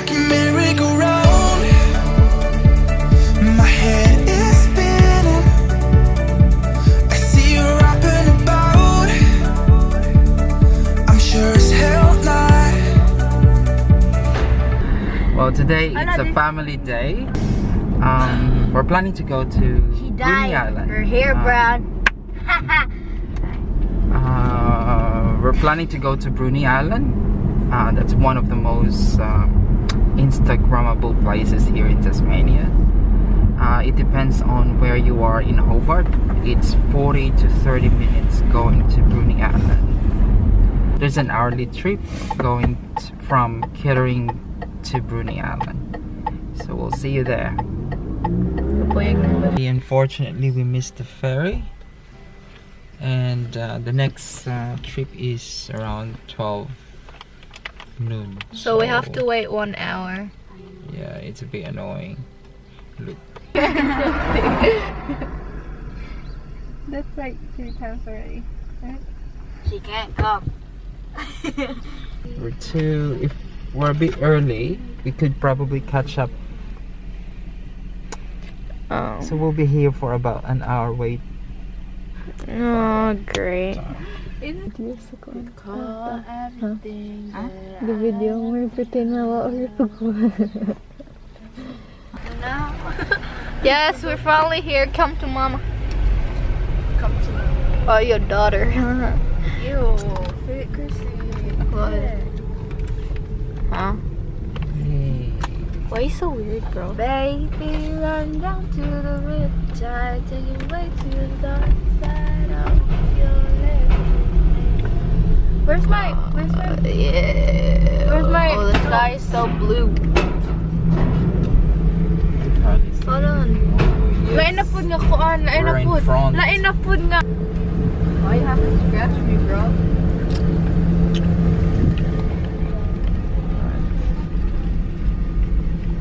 like a merry-go-round. My head is spinning. I see you rapping about. I'm sure as hell not. Well, today it's a family day. We're planning to go to Bruny Island. Her hair brown. We're planning to go to Bruny Island. That's one of the most Instagrammable places here in Tasmania. It depends on where you are in Hobart. It's 40 to 30 minutes going to Bruny Island. There's an hourly trip going from Kettering to Bruny Island. So we'll see you there. Unfortunately, we missed the ferry. And the next trip is around 12 noon. So we have to wait 1 hour. Yeah, it's a bit annoying. Look. That's like 3 times already, right? She can't come. If we're a bit early, we could probably catch up. Oh. So we'll be here for about an hour wait. Oh, great. Call everything. The video mo pretend na or Yes, we're finally here. Come to mama. Come to me. Oh, your daughter. Ew. Chrissy. What? Huh? Hey. Why are you so weird, bro? Baby, run down to the riptide. Take it way to the dark side of your leg. Where's my Yeah. Where's my- Oh, the sky is so blue. Hold on. Yes. Lain na pud nga kuan, lain na We're in pud. front. Lain na pud nga. Why you have to scratch me, bro?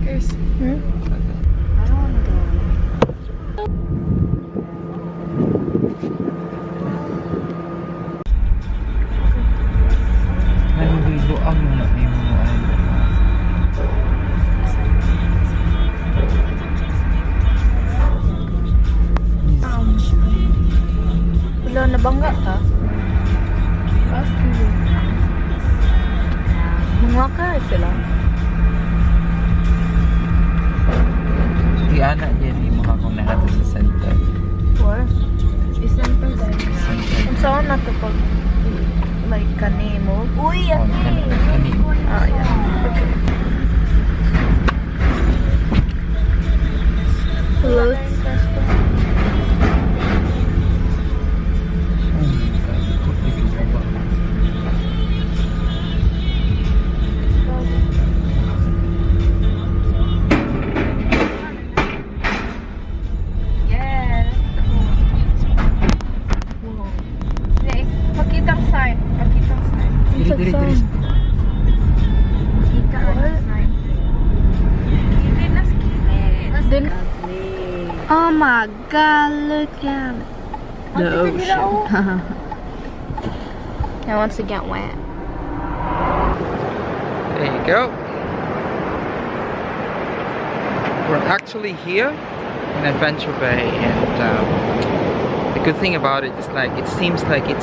Chris, I don't wanna go. Naluluan mo na yung mga Wala, nabangga ka? Mga ka sila. Di ana yan yung mga kung nahatid sa center. Or? Isang pa guys. Center. Kung saan na ito pag like kanimo? Uy, Oh, kani. Ah, yeah. Okay. Hello. Yeah, that's cool. Wow. Hey, pakitang sign. Pakitang sign. Diri. Kita ang sign. Kili na skillet. Oh my god, look at it. The ocean. It wants to get wet. There you go. We're actually here in Adventure Bay, and the good thing about it is like it seems like it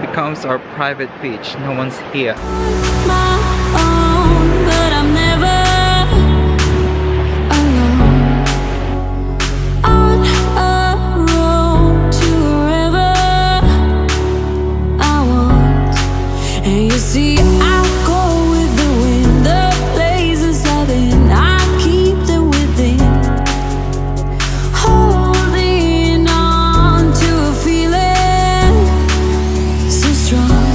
becomes our private beach. No one's here. My own, but I'm never alone. On a road to wherever I want, and you see I go with the wind. The places I've been, I keep them within. Holding on to a feeling so strong.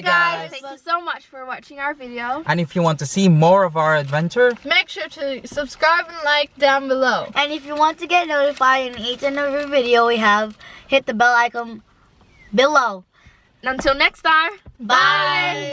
Bye guys. Thank you so much for watching our video. And if you want to see more of our adventure, Make sure to subscribe and like down below. And if you want to get notified in each and every video we have, hit the bell icon below. Until next time, bye.